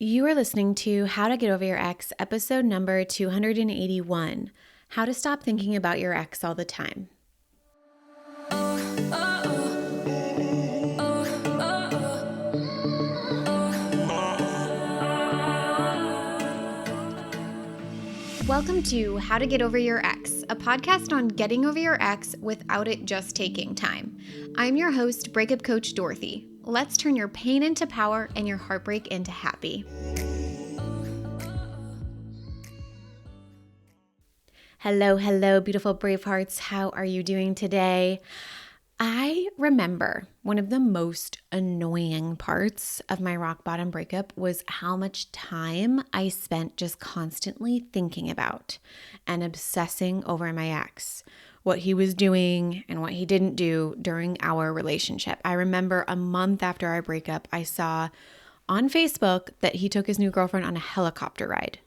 You are listening to How to Get Over Your Ex, episode number 281, How to Stop Thinking About Your Ex All the Time. Welcome to How to Get Over Your Ex, a podcast on getting over your ex without it just taking time. I'm your host, breakup coach Dorothy. Let's turn your pain into power and your heartbreak into happy. Hello, beautiful brave hearts. How are you doing today? I remember one of the most annoying parts of my rock bottom breakup was how much time I spent just constantly thinking about and obsessing over my ex, what he was doing and what he didn't do during our relationship. I remember a month after our breakup, I saw on Facebook that he took his new girlfriend on a helicopter ride.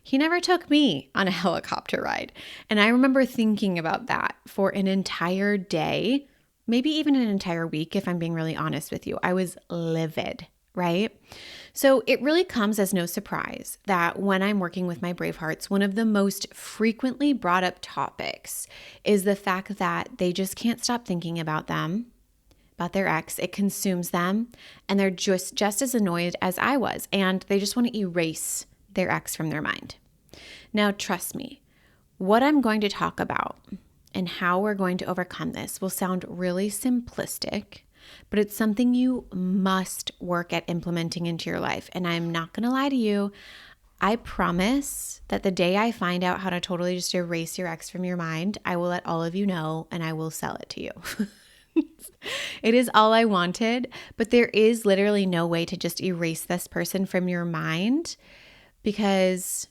He never took me on a helicopter ride. And I remember thinking about that for an entire day, maybe even an entire week, if I'm being really honest with you. I was livid, right? So it really comes as no surprise that when I'm working with my brave hearts, one of the most frequently brought up topics is the fact that they just can't stop thinking about them, about their ex. It consumes them, and they're just as annoyed as I was, and they just want to erase their ex from their mind. Now, trust me, what I'm going to talk about and how we're going to overcome this will sound really simplistic, but it's something you must work at implementing into your life. And I'm not going to lie to you. I promise that the day I find out how to totally just erase your ex from your mind, I will let all of you know and I will sell it to you. It is all I wanted, but there is literally no way to just erase this person from your mind because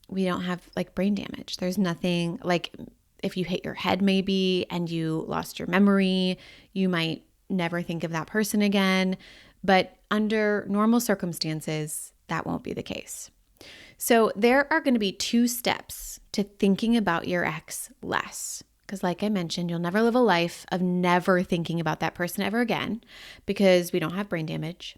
we don't have like brain damage. There's nothing like if you hit your head maybe and you lost your memory, you might never think of that person again. But under normal circumstances, that won't be the case. So there are going to be 2 steps to thinking about your ex less. Because like I mentioned, you'll never live a life of never thinking about that person ever again because we don't have brain damage.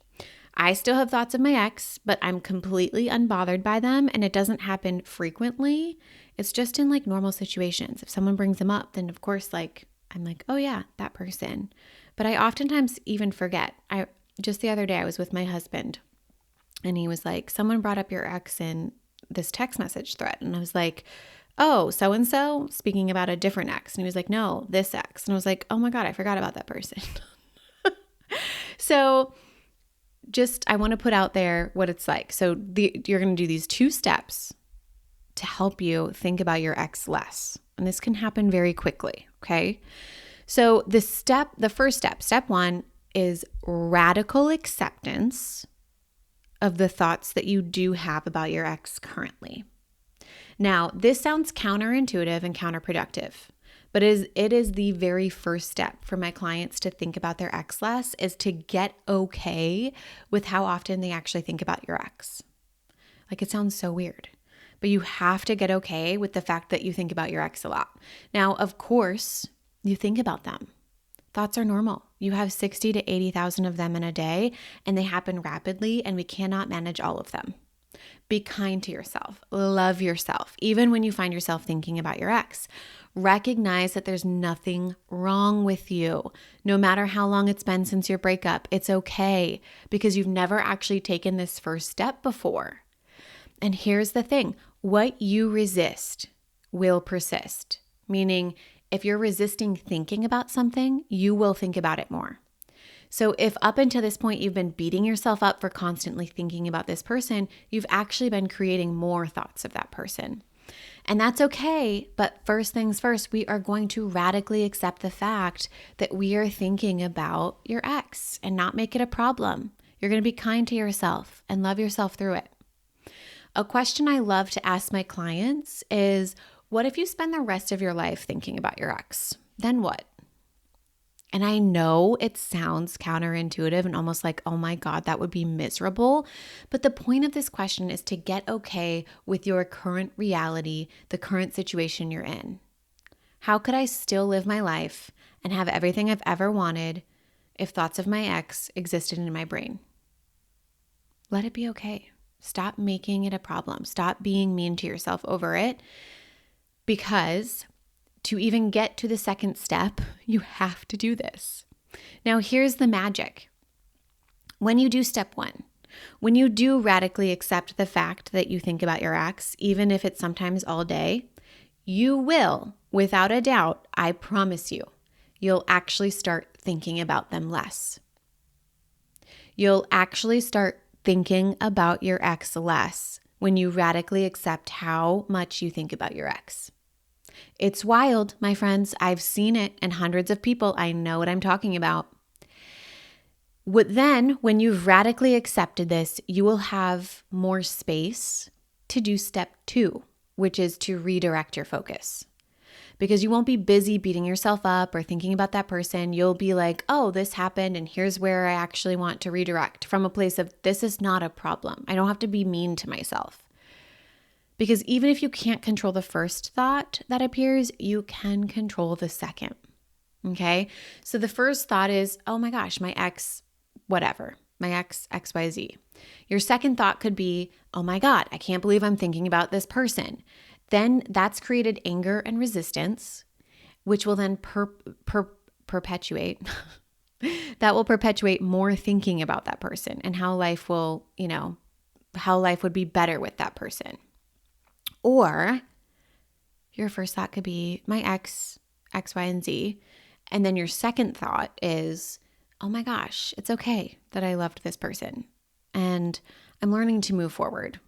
I still have thoughts of my ex, but I'm completely unbothered by them, and it doesn't happen frequently. It's just in like normal situations. If someone brings them up, then of course I'm like, oh yeah, that person. But I oftentimes even forget. Just the other day I was with my husband and he was like, someone brought up your ex in this text message thread. And I was like, oh, so-and-so speaking about a different ex. And he was like, no, this ex. And I was like, oh my God, I forgot about that person. So I want to put out there what it's like. So you're going to do these 2 steps to help you think about your ex less. And this can happen very quickly, okay? So the first step, step 1 is radical acceptance of the thoughts that you do have about your ex currently. Now, this sounds counterintuitive and counterproductive, but it is the very first step for my clients to think about their ex less, is to get okay with how often they actually think about your ex. Like, it sounds so weird, but you have to get okay with the fact that you think about your ex a lot. Now, of course, you think about them. Thoughts are normal. You have 60 to 80,000 of them in a day, and they happen rapidly, and we cannot manage all of them. Be kind to yourself. Love yourself, even when you find yourself thinking about your ex. Recognize that there's nothing wrong with you. No matter how long it's been since your breakup, it's okay because you've never actually taken this first step before. And here's the thing, what you resist will persist. Meaning, if you're resisting thinking about something, you will think about it more. So if up until this point you've been beating yourself up for constantly thinking about this person, you've actually been creating more thoughts of that person. And that's okay, but first things first, we are going to radically accept the fact that we are thinking about your ex and not make it a problem. You're going to be kind to yourself and love yourself through it. A question I love to ask my clients is, what if you spend the rest of your life thinking about your ex? Then what? And I know it sounds counterintuitive and almost like, oh my God, that would be miserable. But the point of this question is to get okay with your current reality, the current situation you're in. How could I still live my life and have everything I've ever wanted if thoughts of my ex existed in my brain? Let it be okay. Stop making it a problem. Stop being mean to yourself over it, because to even get to the second step, you have to do this. Now, here's the magic. When you do step one, when you do radically accept the fact that you think about your ex, even if it's sometimes all day, you will, without a doubt, I promise you, you'll actually start thinking about them less. You'll actually start thinking about your ex less when you radically accept how much you think about your ex. It's wild, my friends. I've seen it in hundreds of people. I know what I'm talking about. Then, when you've radically accepted this, you will have more space to do step two, which is to redirect your focus. Because you won't be busy beating yourself up or thinking about that person. You'll be like, oh, this happened, and here's where I actually want to redirect, from a place of, this is not a problem. I don't have to be mean to myself. Because even if you can't control the first thought that appears, you can control the second. Okay? So the first thought is, oh my gosh, my ex, whatever, my ex, XYZ. Your second thought could be, oh my God, I can't believe I'm thinking about this person. Then that's created anger and resistance, which will then perpetuate. That will perpetuate more thinking about that person and how life will, how life would be better with that person. Or your first thought could be, my ex, X, Y, and Z. And then your second thought is, oh my gosh, it's okay that I loved this person. And I'm learning to move forward.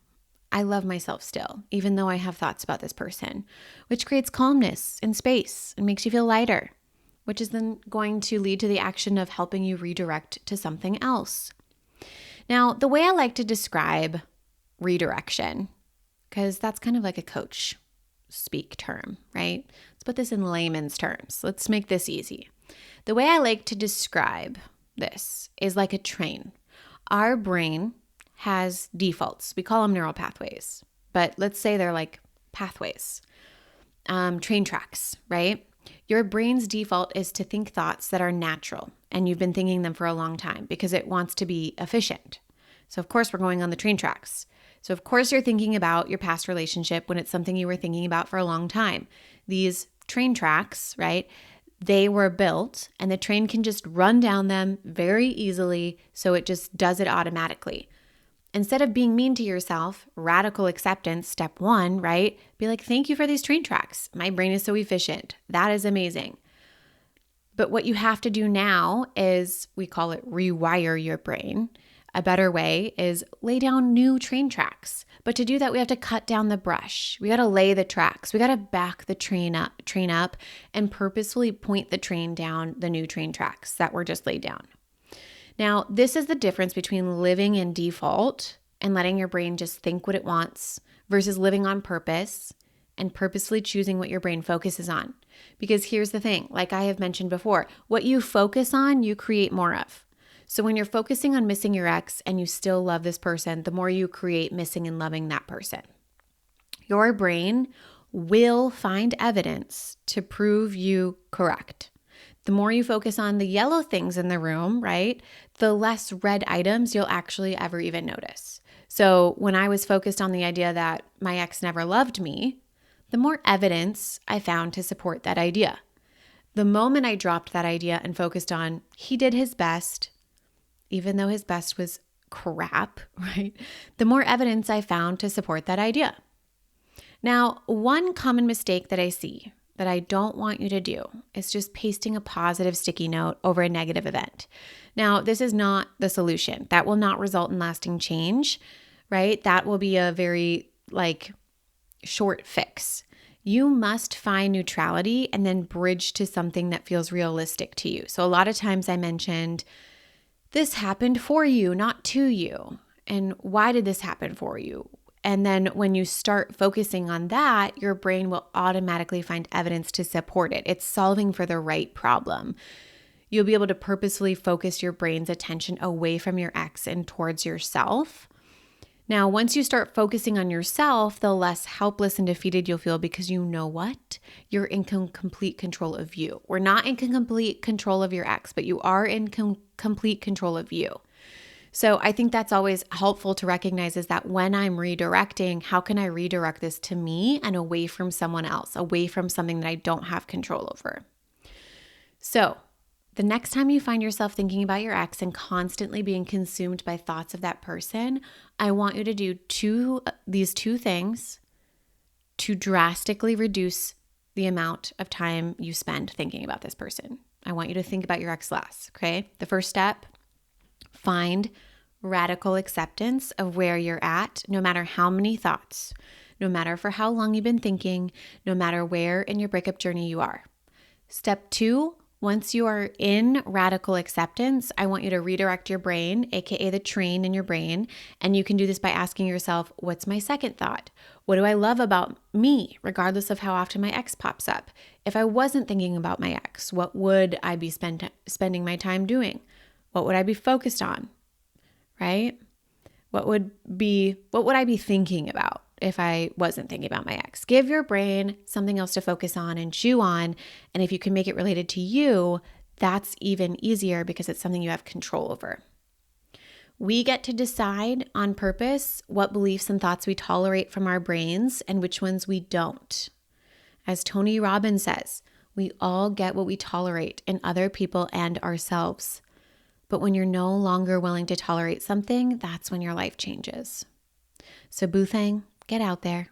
I love myself still, even though I have thoughts about this person, which creates calmness and space and makes you feel lighter, which is then going to lead to the action of helping you redirect to something else. Now, the way I like to describe redirection, because that's kind of like a coach speak term, right? Let's put this in layman's terms. Let's make this easy. The way I like to describe this is like a train. Our brain has defaults. We call them neural pathways, but let's say they're like pathways, train tracks, right? Your brain's default is to think thoughts that are natural, and you've been thinking them for a long time because it wants to be efficient. So of course we're going on the train tracks. So of course you're thinking about your past relationship when it's something you were thinking about for a long time. These train tracks, right? They were built and the train can just run down them very easily, so it just does it automatically. Instead of being mean to yourself, radical acceptance, step one, right? Be like, thank you for these train tracks. My brain is so efficient. That is amazing. But what you have to do now is, we call it rewire your brain. A better way is lay down new train tracks. But to do that, we have to cut down the brush. We got to lay the tracks. We got to back the train up and purposefully point the train down the new train tracks that were just laid down. Now, this is the difference between living in default and letting your brain just think what it wants versus living on purpose and purposely choosing what your brain focuses on. Because here's the thing, like I have mentioned before, what you focus on, you create more of. So when you're focusing on missing your ex and you still love this person, the more you create missing and loving that person. Your brain will find evidence to prove you correct. The more you focus on the yellow things in the room, right, the less red items you'll actually ever even notice. So when I was focused on the idea that my ex never loved me, the more evidence I found to support that idea. The moment I dropped that idea and focused on he did his best, even though his best was crap, right, the more evidence I found to support that idea. Now, one common mistake that I see that I don't want you to do is just pasting a positive sticky note over a negative event. Now, this is not the solution. That will not result in lasting change, right? That will be a very short fix. You must find neutrality and then bridge to something that feels realistic to you. So a lot of times I mentioned, this happened for you, not to you. And why did this happen for you? And then when you start focusing on that, your brain will automatically find evidence to support it. It's solving for the right problem. You'll be able to purposefully focus your brain's attention away from your ex and towards yourself. Now, once you start focusing on yourself, the less helpless and defeated you'll feel, because you know what? You're in complete control of you. We're not in complete control of your ex, but you are in complete control of you. So I think that's always helpful to recognize, is that when I'm redirecting, how can I redirect this to me and away from someone else, away from something that I don't have control over? So the next time you find yourself thinking about your ex and constantly being consumed by thoughts of that person, I want you to do these two things to drastically reduce the amount of time you spend thinking about this person. I want you to think about your ex less, okay? The first step, find radical acceptance of where you're at, no matter how many thoughts, no matter for how long you've been thinking, no matter where in your breakup journey you are. Step 2, once you are in radical acceptance, I want you to redirect your brain, aka the train in your brain. And you can do this by asking yourself, what's my second thought? What do I love about me, regardless of how often my ex pops up? If I wasn't thinking about my ex, what would I be spending my time doing? What would I be focused on? Right? What would I be thinking about if I wasn't thinking about my ex? Give your brain something else to focus on and chew on. And if you can make it related to you, that's even easier because it's something you have control over. We get to decide on purpose what beliefs and thoughts we tolerate from our brains and which ones we don't. As Tony Robbins says, we all get what we tolerate in other people and ourselves. But when you're no longer willing to tolerate something, that's when your life changes. So boo thing, get out there.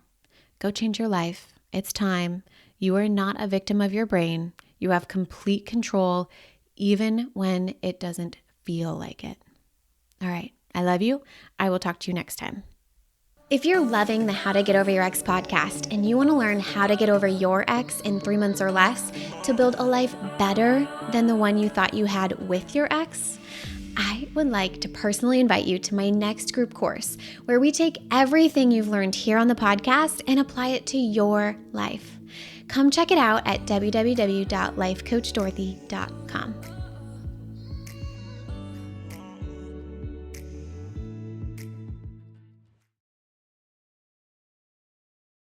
Go change your life. It's time. You are not a victim of your brain. You have complete control, even when it doesn't feel like it. All right. I love you. I will talk to you next time. If you're loving the How to Get Over Your Ex podcast and you want to learn how to get over your ex in 3 months or less to build a life better than the one you thought you had with your ex, I would like to personally invite you to my next group course where we take everything you've learned here on the podcast and apply it to your life. Come check it out at www.lifecoachdorothy.com.